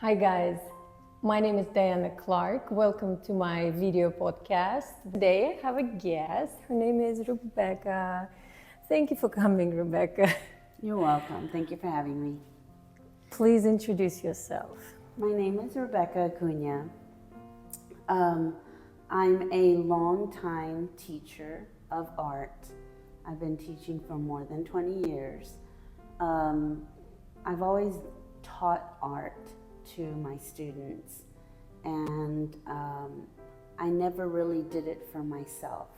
Hi guys, my name is Diana Clark. Welcome to my video podcast. Today I have a guest. Her name is Rebecca. Thank you for coming, Rebecca. You're welcome. Thank you for having me. Please introduce yourself. My name is Rebecca Acuña. I'm a longtime teacher of art. I've been teaching for more than 20 years. I've always taught art to my students, and I never really did it for myself.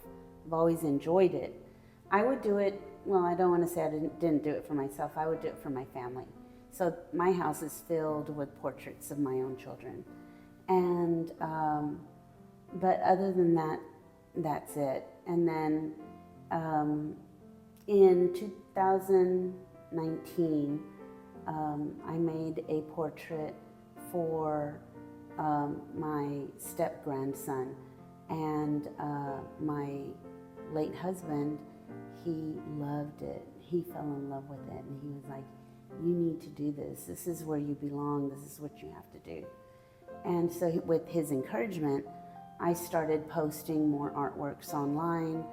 I've always enjoyed it. I would do it, well, I don't want to say I didn't do it for myself. I would do it for my family. So my house is filled with portraits of my own children. And, but other than that, that's it. And then in 2019, I made a portrait for my step-grandson, and my late husband, he loved it. He fell in love with it, and he was like, you need to do this. This is where you belong. This is what you have to do. And so with his encouragement, I started posting more artworks online,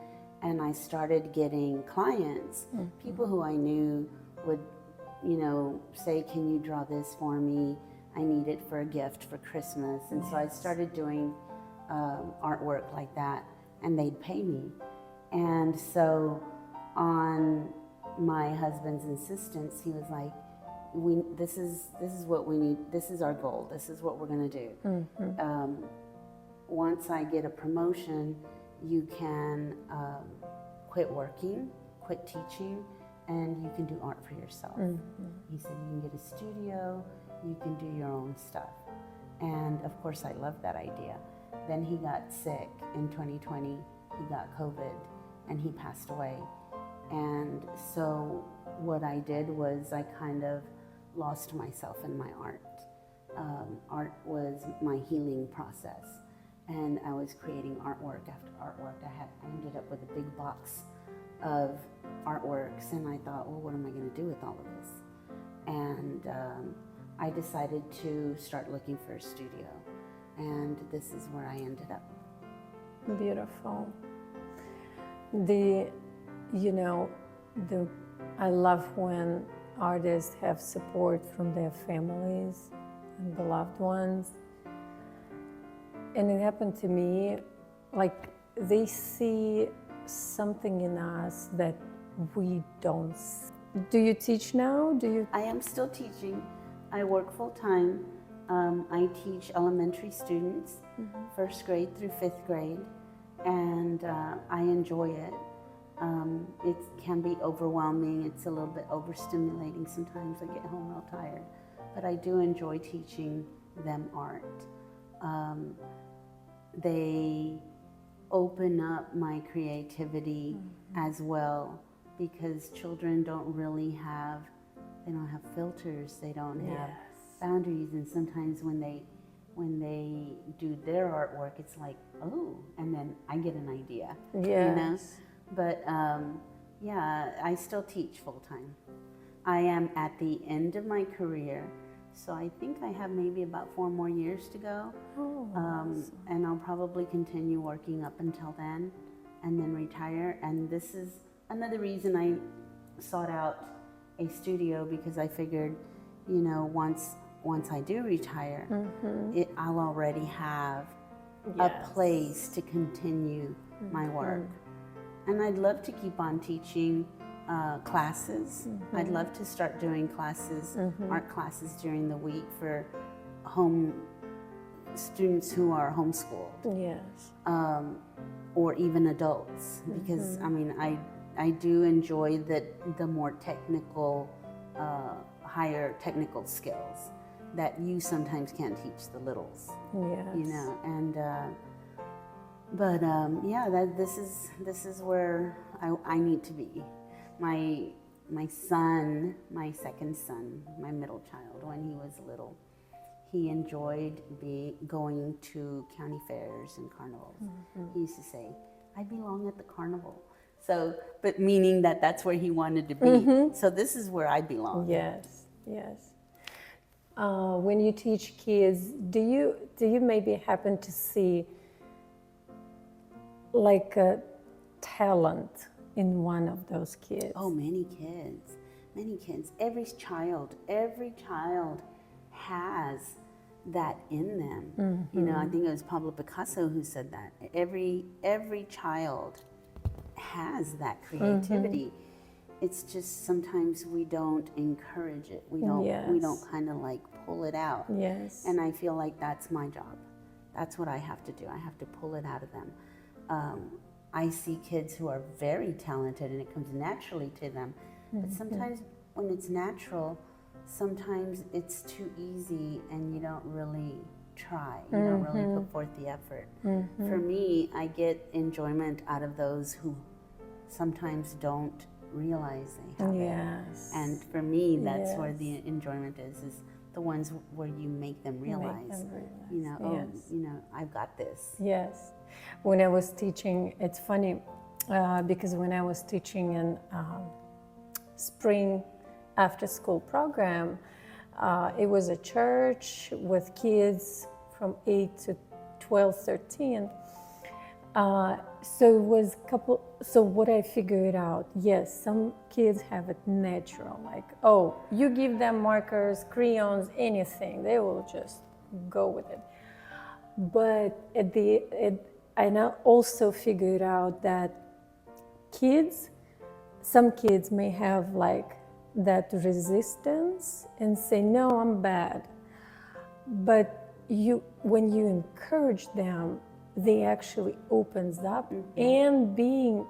and I started getting clients, people who I knew would, say, can you draw this for me? I need it for a gift for Christmas. And so I started doing artwork like that, and they'd pay me. And so on my husband's insistence, he was like, this is what we need. This is our goal. This is what we're going to do. Once I get a promotion, you can quit working, quit teaching, and you can do art for yourself. He said you can get a studio, you can do your own stuff. And of course I loved that idea. Then he got sick in 2020, he got COVID, and he passed away. And so what I did was I kind of lost myself in my art. Art was my healing process. And I was creating artwork after artwork. I ended up with a big box of artworks, and I thought, well, what am I going to do with all of this? And I decided to start looking for a studio, and this is where I ended up. Beautiful. I love when artists have support from their families and beloved ones. And it happened to me, like they see something in us that we don't see. Do you teach now? I am still teaching. I work full time. I teach elementary students, first grade through fifth grade, and I enjoy it. It can be overwhelming. It's a little bit overstimulating. Sometimes I get home real tired, but I do enjoy teaching them art. They open up my creativity as well, because children don't have filters, they don't have boundaries, and sometimes when they do their artwork, it's like, oh, and then I get an idea, But I still teach full time. I am at the end of my career. So I think I have maybe about 4 more years to go. And I'll probably continue working up until then and then retire. And this is another reason I sought out a studio, because I figured, once I do retire, I'll already have a place to continue my work. And I'd love to keep on teaching classes. I'd love to start doing classes, art classes during the week for students who are homeschooled. Or even adults, because I do enjoy the more technical, higher technical skills that you sometimes can't teach the littles. And this is where I need to be. My son, my second son, my middle child, when he was little, he enjoyed going to county fairs and carnivals. He used to say, I belong at the carnival. So, but meaning that's where he wanted to be. So this is where I belong. Yes. when you teach kids, do you maybe happen to see like a talent in one of those kids? Oh, many kids, many kids. Every child has that in them. You know, I think it was Pablo Picasso who said that. Every child has that creativity. It's just sometimes we don't encourage it. We don't kind of like pull it out. Yes. And I feel like that's my job. That's what I have to do. I have to pull it out of them. I see kids who are very talented and it comes naturally to them. But sometimes when it's natural, sometimes it's too easy and you don't really try. You don't really put forth the effort. For me, I get enjoyment out of those who sometimes don't realize they have it. And for me, that's where the enjoyment is the ones where you make them realize, you know, oh, you know, I've got this. Yes. When I was teaching, it's funny because when I was teaching in spring after school program, it was a church with kids from 8 to 12, 13. So it was so what I figured out, yes, some kids have it natural, like, oh, you give them markers, crayons, anything, they will just go with it. But I now also figured out that some kids may have like that resistance and say, no, I'm bad. But when you encourage them, they actually opens up and being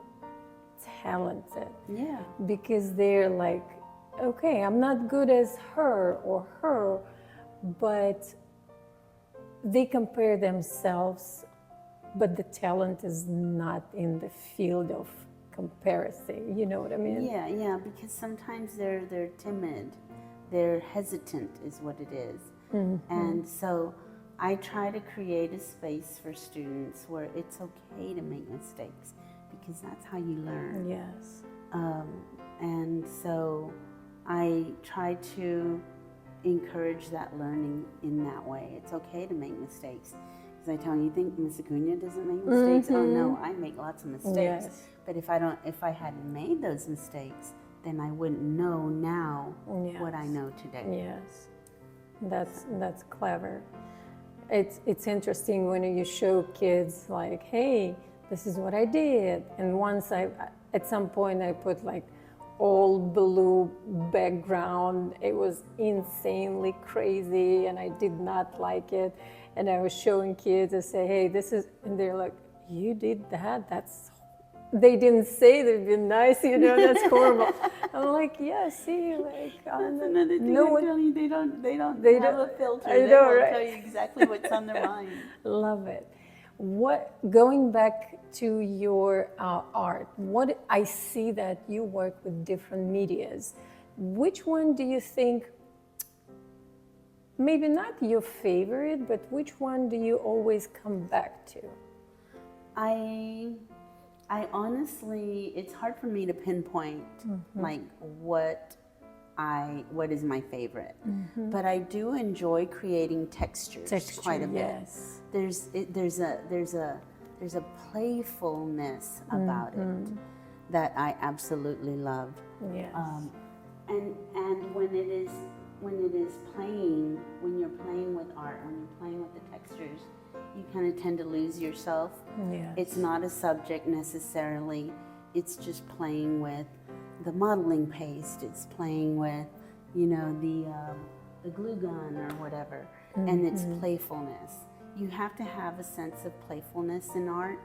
talented. Yeah. Because they're like, okay, I'm not good as her or her, but they compare themselves, but the talent is not in the field of comparison. You know what I mean? Yeah, because sometimes they're timid, they're hesitant is what it is. And so I try to create a space for students where it's okay to make mistakes because that's how you learn. Yes. And so I try to encourage that learning in that way. It's okay to make mistakes. Because I tell you think Miss Acuña doesn't make mistakes? Oh no, I make lots of mistakes. Yes. But if I hadn't made those mistakes, then I wouldn't know now what I know today. Yes. That's clever. It's interesting when you show kids like, hey, this is what I did. And once at some point I put like all blue background. It was insanely crazy and I did not like it. And I was showing kids and say, hey, this is, and they're like, you did that? They didn't say they've been nice, you know, that's horrible. I'm like, yeah, see, like, that's another thing I tell you, they don't have a filter. I know, they will right? tell you exactly what's on their mind. Love it. Going back to your art, I see that you work with different medias. Which one do you think, maybe not your favorite, but which one do you always come back to? I honestly, it's hard for me to pinpoint like what is my favorite, but I do enjoy creating textures quite a bit. Yes. There's a playfulness about it that I absolutely love. Yes. And when you're playing with art, when you're playing with the textures, you kind of tend to lose yourself. Yes. It's not a subject necessarily. It's just playing with the modeling paste. It's playing with, you know, the glue gun or whatever. And it's playfulness. You have to have a sense of playfulness in art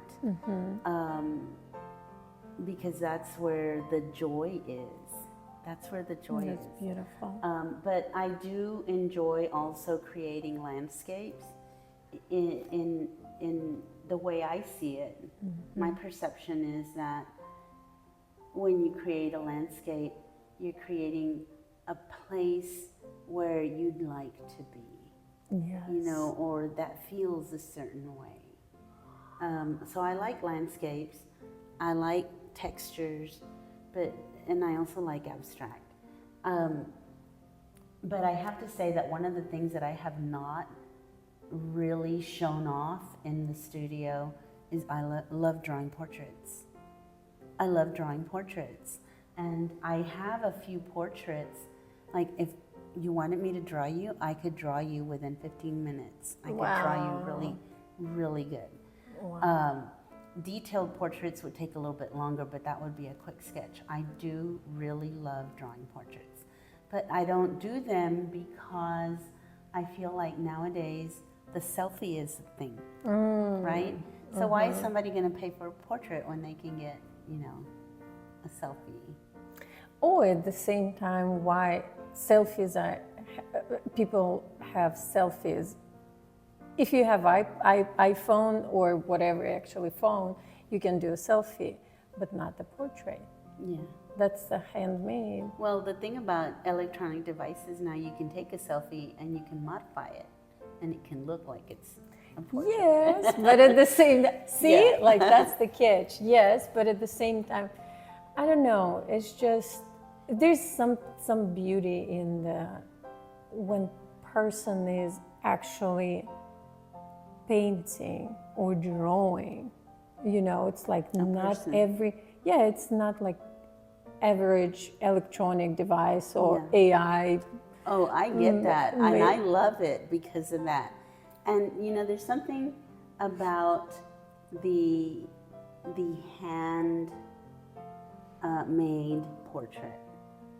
because that's where the joy is. That's where the joy is. That's beautiful. But I do enjoy also creating landscapes. In the way I see it, my perception is that when you create a landscape, you're creating a place where you'd like to be, Yes. you know, or that feels a certain way. So I like landscapes, I like textures, and I also like abstract. But I have to say that one of the things that I have not really shown off in the studio is I love drawing portraits. I love drawing portraits. And I have a few portraits, like if you wanted me to draw you, I could draw you within 15 minutes. I could draw you really, really good. Wow. Detailed portraits would take a little bit longer, but that would be a quick sketch. I do really love drawing portraits, but I don't do them because I feel like nowadays the selfie is the thing, right? So why is somebody going to pay for a portrait when they can get, you know, a selfie? Or at the same time, why selfies are, people have selfies. If you have iPhone or whatever actually phone, you can do a selfie, but not the portrait. Yeah. That's the handmade. Well, the thing about electronic devices now, you can take a selfie and you can modify it, and it can look like it's a portrait. Yes, but at the same see, Yeah. like that's the catch. Yes, but at the same time, I don't know. It's just there's some beauty in the when person is actually painting or drawing. You know, it's like not person. it's not like average electronic device or AI. Oh, I get that, and I love it because of that. And you know, there's something about the hand made portrait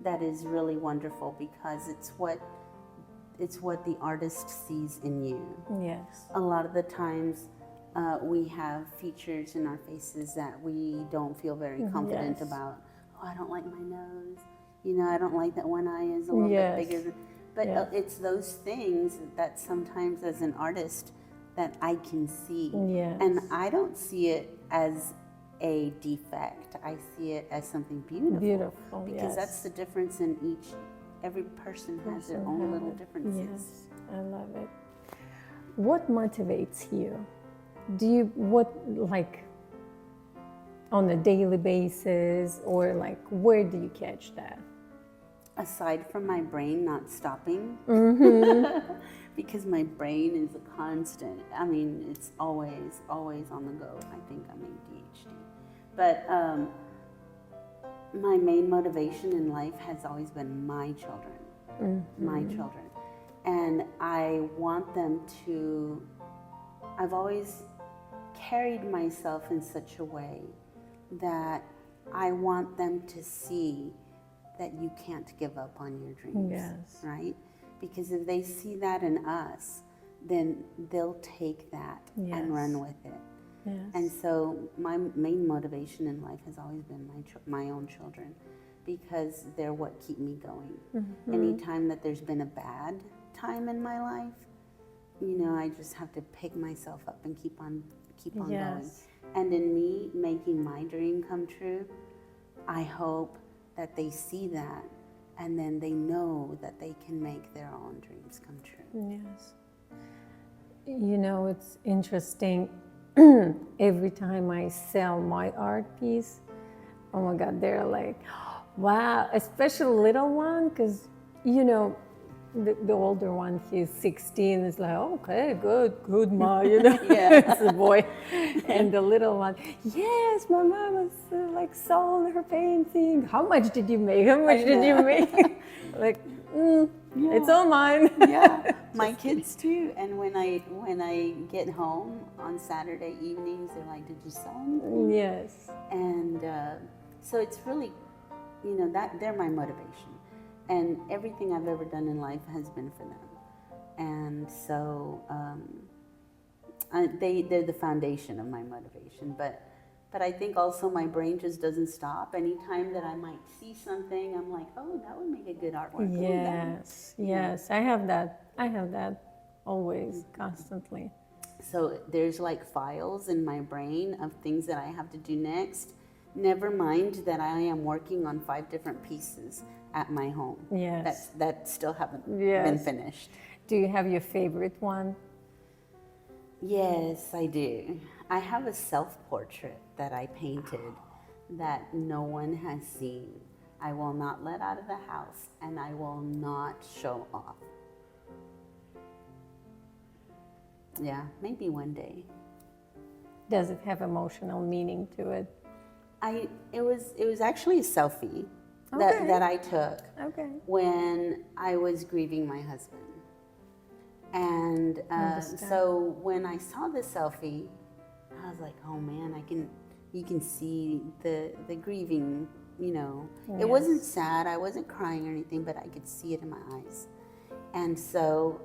that is really wonderful because it's what the artist sees in you. Yes. A lot of the times we have features in our faces that we don't feel very confident about. Oh, I don't like my nose. You know, I don't like that one eye is a little bit bigger. But it's those things that sometimes as an artist that I can see. Yes. And I don't see it as a defect. I see it as something beautiful. Beautiful, Because that's the difference in every person has their own little differences. Yes, I love it. What motivates you? Like on a daily basis, or like where do you catch that? Aside from my brain not stopping, because my brain is a constant. I mean, it's always on the go. I think I'm ADHD. But my main motivation in life has always been my children. My children. And I want them to, I've always carried myself in such a way that I want them to see that you can't give up on your dreams, Yes. right? Because if they see that in us, then they'll take that and run with it. Yes. And so my main motivation in life has always been my own children, because they're what keep me going. Anytime that there's been a bad time in my life, you know, I just have to pick myself up and keep on going. And in me making my dream come true, I hope that they see that, and then they know that they can make their own dreams come true. Yes. You know, it's interesting. Every time I sell my art piece, oh my God, they're like, wow, especially little one, because, you know, the older one, he's 16, is like, okay, good, Ma, you know, it's a boy. And the little one, yes, my mom was like sold her painting. How much did you make? How much did you make? Like, it's all mine. My kids too. And when I get home on Saturday evenings, they're like, did you sell anything? Yes. And so it's really, you know, that they're my motivation. And everything I've ever done in life has been for them. And so they're the foundation of my motivation. But I think also my brain just doesn't stop. Anytime that I might see something, I'm like, oh, that would make a good artwork. Yes. I have that always, constantly. So there's like files in my brain of things that I have to do next. Never mind that I am working on 5 different pieces at my home. Yes. That still haven't been finished. Do you have your favorite one? Yes, I do. I have a self-portrait that I painted that no one has seen. I will not let out of the house, and I will not show off. Yeah, maybe one day. Does it have emotional meaning to it? It was actually a selfie Okay. that I took Okay. when I was grieving my husband. And so when I saw the selfie, I was like, oh man, you can see the grieving, you know. Yes. It wasn't sad, I wasn't crying or anything, but I could see it in my eyes. And so,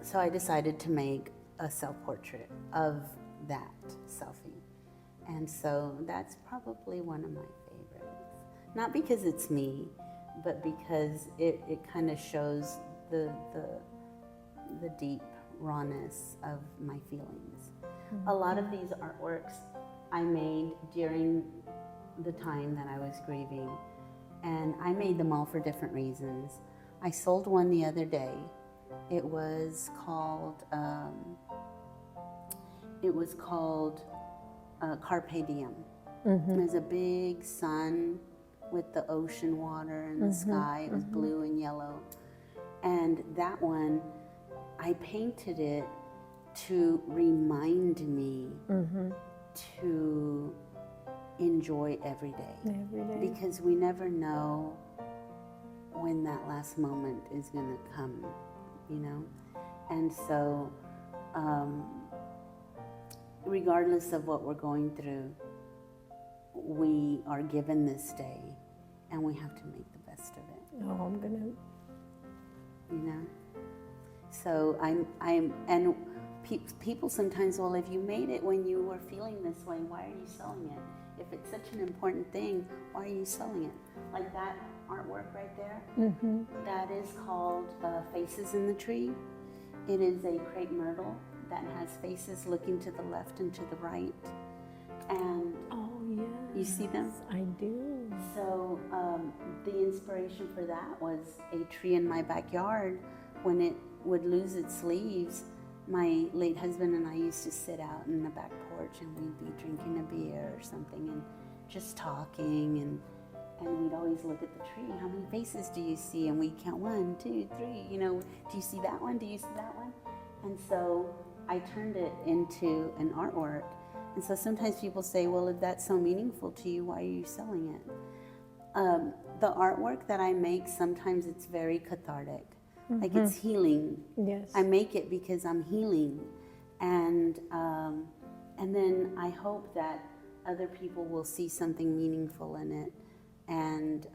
so I decided to make a self-portrait of that selfie. And so that's probably one of my favorites. Not because it's me, but because it kind of shows the deep rawness of my feelings. A lot of these artworks I made during the time that I was grieving, and I made them all for different reasons. I sold one the other day. It was called Carpe Diem. There's a big sun with the ocean water and the sky. It was blue and yellow. And that one, I painted it to remind me to enjoy every day. Every day. Because we never know when that last moment is going to come, you know? And so, regardless of what we're going through, we are given this day, and we have to make the best of it. Oh, I'm gonna. You know. So and people sometimes, well, if you made it when you were feeling this way, why are you selling it? If it's such an important thing, why are you selling it? Like that artwork right there. That is called Faces in the Tree. It is a crepe myrtle that has faces looking to the left and to the right. And Oh yeah. you see them? I do. So the inspiration for that was a tree in my backyard. When it would lose its leaves, my late husband and I used to sit out in the back porch, and we'd be drinking a beer or something and just talking, and we'd always look at the tree. How many faces do you see? And we'd count 1, 2, 3, you know, do you see that one? Do you see that one? And so I turned it into an artwork. And so sometimes people say, well, if that's so meaningful to you, why are you selling it? The artwork that I make, sometimes it's very cathartic. Like it's healing. Yes. I make it because I'm healing. And then I hope that other people will see something meaningful in it and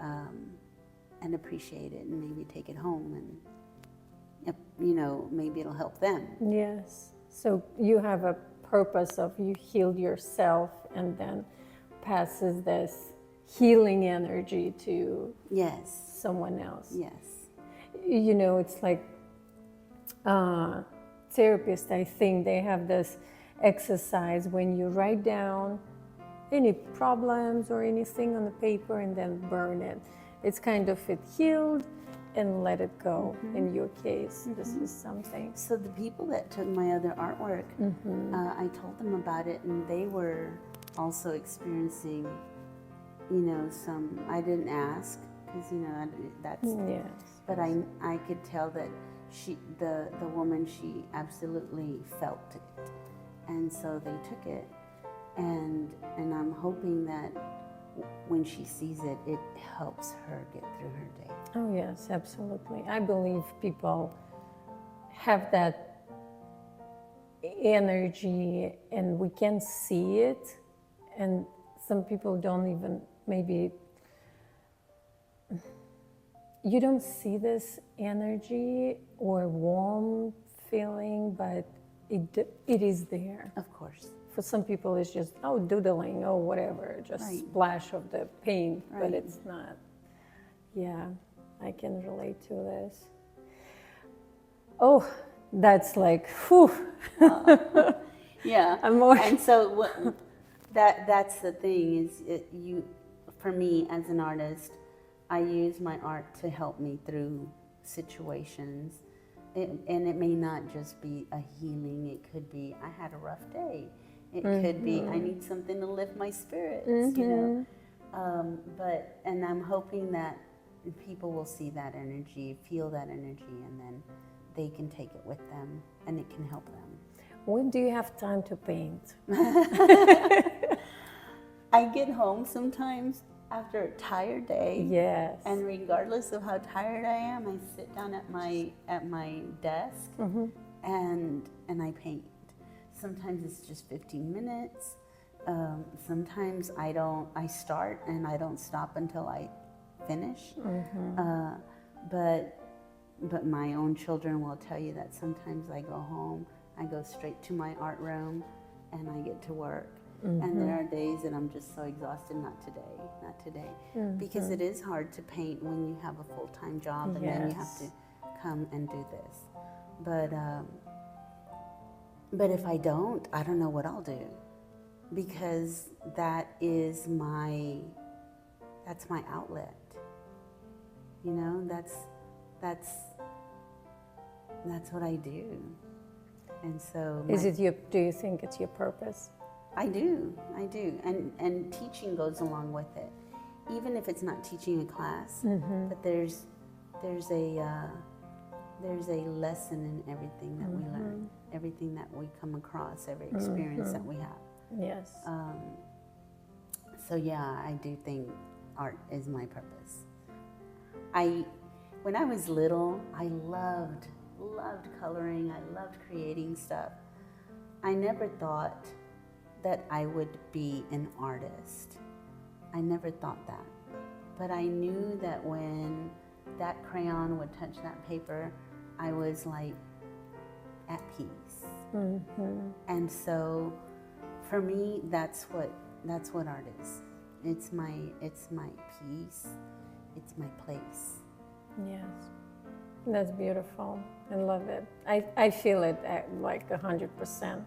appreciate it and maybe take it home and, you know, maybe it'll help them. Yes. So you have a purpose of you healed yourself and then passes this healing energy to Yes. someone else. Yes. You know, it's like therapists, I think they have this exercise when you write down any problems or anything on the paper and then burn it. It's kind of it healed and let it go. In your case, this is something. So the people that took my other artwork, I told them about it, and they were also experiencing, you know, some, I didn't ask, because, you know, that's, Yes. but I could tell that the woman, she absolutely felt it. And so they took it, and I'm hoping that when she sees it, it helps her get through her day. Oh yes, absolutely. I believe people have that energy and we can see it, and some people don't even, maybe you don't see this energy or warm feeling, but it is there. Of course. For some people it's just, oh, doodling, oh, whatever, just Right. splash of the paint, but Right. it's not. Yeah, I can relate to this. Oh, that's like, whew. Yeah. I'm more- And so that's the thing is, for me as an artist, I use my art to help me through situations. And it may not just be a healing. It could be, I had a rough day. It could be, I need something to lift my spirits, you know. And I'm hoping that people will see that energy, feel that energy, and then they can take it with them and it can help them. When do you have time to paint? I get home sometimes after a tired day. Yes. And regardless of how tired I am, I sit down at my desk and I paint. Sometimes it's just 15 minutes. Sometimes I start and I don't stop until I finish. But my own children will tell you that sometimes I go home, I go straight to my art room and I get to work. And there are days that I'm just so exhausted, not today. Because it is hard to paint when you have a full-time job and then you have to come and do this. But if I don't know what I'll do, because that's my outlet. You know, that's what I do. And so do you think it's your purpose? I do. And teaching goes along with it. Even if it's not teaching a class, but there's a lesson in everything that we learn, everything that we come across, every experience that we have. Yes. So yeah, I do think art is my purpose. When I was little, I loved coloring. I loved creating stuff. I never thought that I would be an artist. I never thought that. But I knew that when that crayon would touch that paper, I was like at peace. And so for me, that's what art is. It's my peace. It's my place. Yes. That's beautiful. I love it. I feel it at like 100%.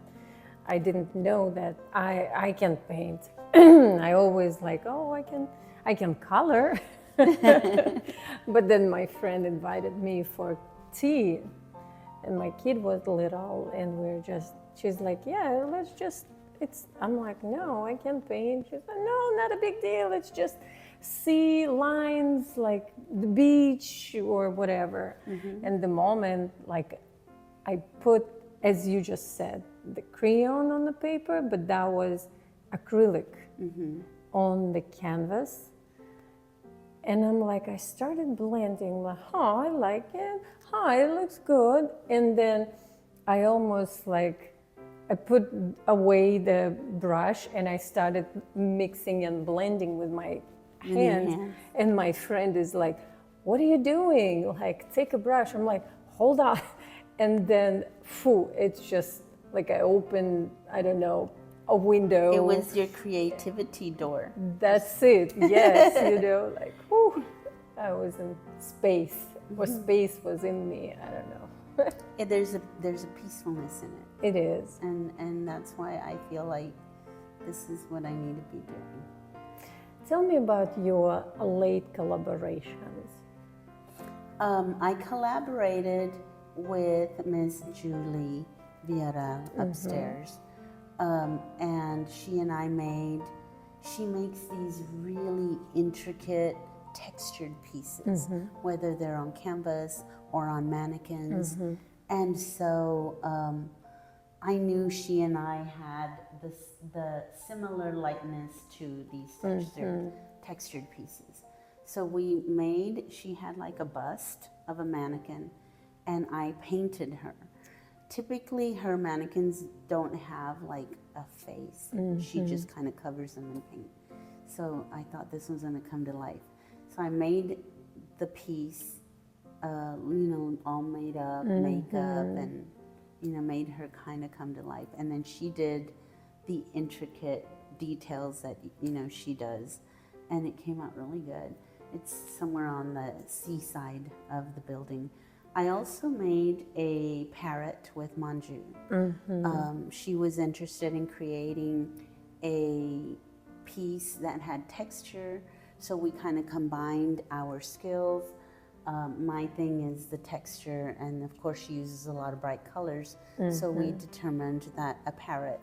I didn't know that I can paint. I always like, I can color. But then my friend invited me for tea, and my kid was little, and she's like, yeah, I'm like, no, I can't paint. She's like, no, not a big deal. It's just see lines like the beach or whatever. And the moment, like, I put, as you just said, the crayon on the paper, but that was acrylic on the canvas. And I'm like, I started blending, like, I like it. It looks good. And then I almost like, I put away the brush and I started mixing and blending with my hands. And my friend is like, what are you doing? Like, take a brush. I'm like, hold on. And then, it's just like I opened, I don't know, a window. It was your creativity door. That's it, yes, like, I was in space, or space was in me, I don't know. There's a peacefulness in it. It is. And that's why I feel like this is what I need to be doing. Tell me about your late collaborations. I collaborated with Ms. Julie Villarreal upstairs. And she and I she makes these really intricate textured pieces, whether they're on canvas or on mannequins. And so I knew she and I had the similar likeness to these textured pieces. So she had like a bust of a mannequin, and I painted her. Typically, her mannequins don't have like a face. She just kind of covers them in paint. So I thought this was going to come to life. So I made the piece, all made up, makeup, and, made her kind of come to life. And then she did the intricate details that, she does. And it came out really good. It's somewhere on the seaside of the building. I also made a parrot with Manju. She was interested in creating a piece that had texture, so we kind of combined our skills. My thing is the texture, and of course she uses a lot of bright colors, so we determined that a parrot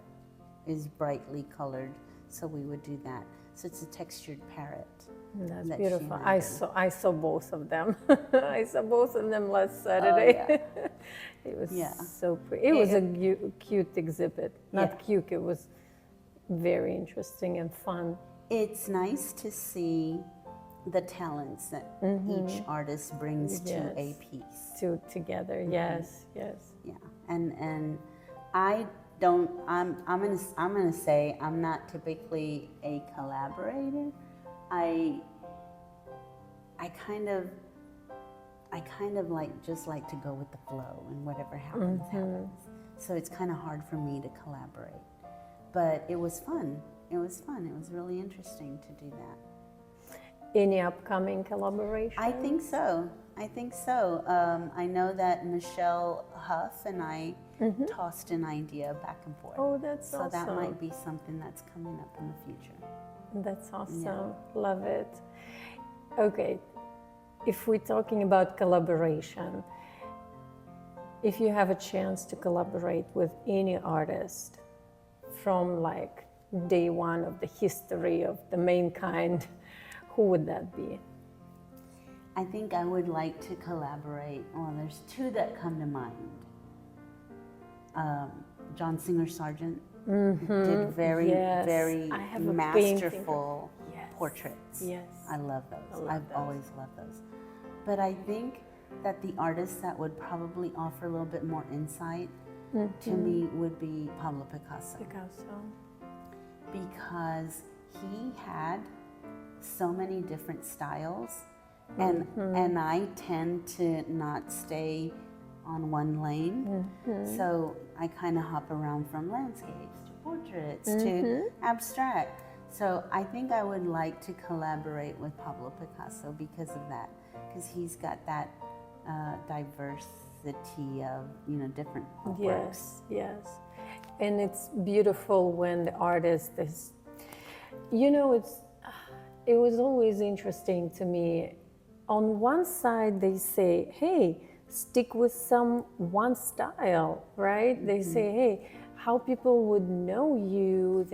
is brightly colored, so we would do that. So it's a textured parrot. That's that she beautiful. made. I saw both of them. I saw both of them last Saturday. It was Yeah. so pretty. It was a cute exhibit. Not cute. It was very interesting and fun. It's nice to see the talents that each artist brings to a piece. Together. Yes. Yes. Yeah, and I don't. I'm gonna say I'm not typically a collaborator. I kind of like to go with the flow, and whatever happens happens. So it's kind of hard for me to collaborate, but it was fun. It was fun. It was really interesting to do that. Any upcoming collaboration? I think so. I know that Michelle Huff and I tossed an idea back and forth. Oh, that's awesome. So that might be something that's coming up in the future. That's awesome. Love it. Okay, if we're talking about collaboration, if you have a chance to collaborate with any artist from like day one of the history of the mankind, who would that be? I think I would like to collaborate. Well, there's two that come to mind. John Singer Sargent did very masterful portraits. Yes. I love those. I've always loved those. But I think that the artist that would probably offer a little bit more insight to me would be Pablo Picasso. Because he had so many different styles, and I tend to not stay on one lane. So I kind of hop around from landscapes to portraits to abstract. So I think I would like to collaborate with Pablo Picasso because of that, because he's got that diversity of different works. Yes. And it's beautiful when the artist is, it was always interesting to me. On one side, they say, hey, stick with one style, right? They say, hey, how people would know you,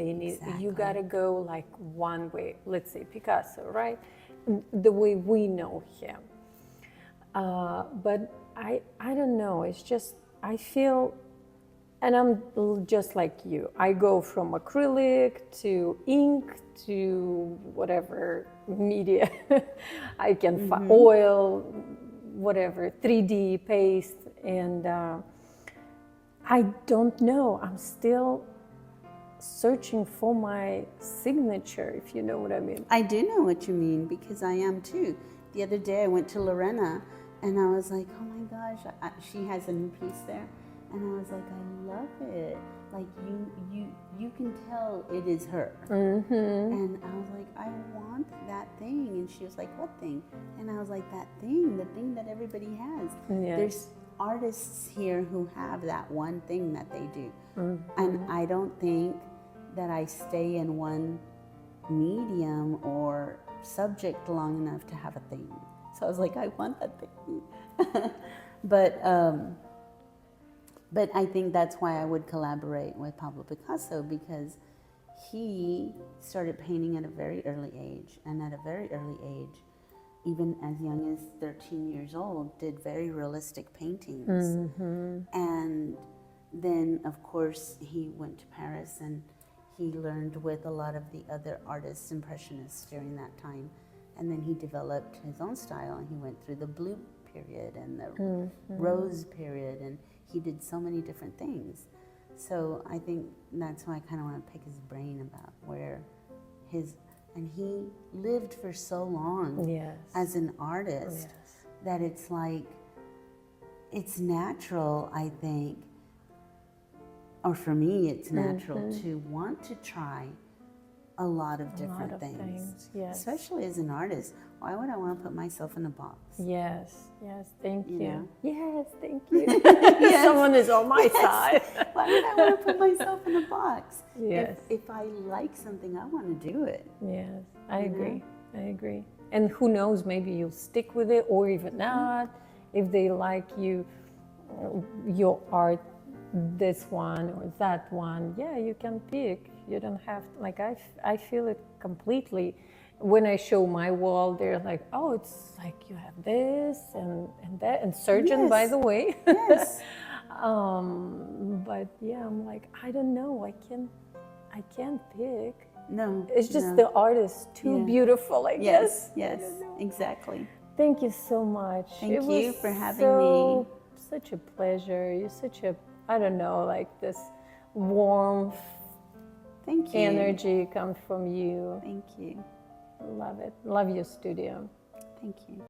you gotta go like one way. Let's say Picasso, right? The way we know him. But I don't know, it's just, I feel, and I'm just like you. I go from acrylic to ink to whatever media I can find, oil, whatever, 3D paste, and I don't know. I'm still searching for my signature, if you know what I mean. I do know what you mean, because I am too. The other day I went to Lorena and I was like, oh my gosh, she has a new piece there. And I was like, I love it. Like you can tell it is her. And I was like, I want that thing. And she was like, what thing? And I was like, that thing, the thing that everybody has. Yes. There's artists here who have that one thing that they do. And I don't think that I stay in one medium or subject long enough to have a thing. So I was like, I want that thing. But I think that's why I would collaborate with Pablo Picasso, because he started painting at a very early age, and at a very early age, even as young as 13 years old, did very realistic paintings. And then, of course, he went to Paris and he learned with a lot of the other artists, impressionists during that time. And then he developed his own style, and he went through the blue period and the rose period, and he did so many different things. So I think that's why I kind of want to pick his brain about where and he lived for so long as an artist that it's like, it's natural, I think, or for me, it's natural to want to try a lot of different things. Especially as an artist. Why would I want to put myself in a box? Yes, thank you. know? Yes, thank you. Someone is on my side. Why would I want to put myself in a box? Yes. If I like something, I want to do it. Yes, I agree. And who knows, maybe you'll stick with it or even not. If they like your art this one or that one. Yeah, you can pick. You don't have like I feel it completely. When I show my wall, they're like, oh, it's like you have this and that, and surgeon, by Yes. the way. Yes. But yeah, I'm like, I don't know. I can't pick. No. It's just no. the art is too Yeah. beautiful, I guess. Yes. Exactly. Thank you so much. Thank It you was for having me. such a pleasure. You're such a, I don't know, like this warmth, Thank you. energy comes from you. Thank you. Love it. Love your studio. Thank you.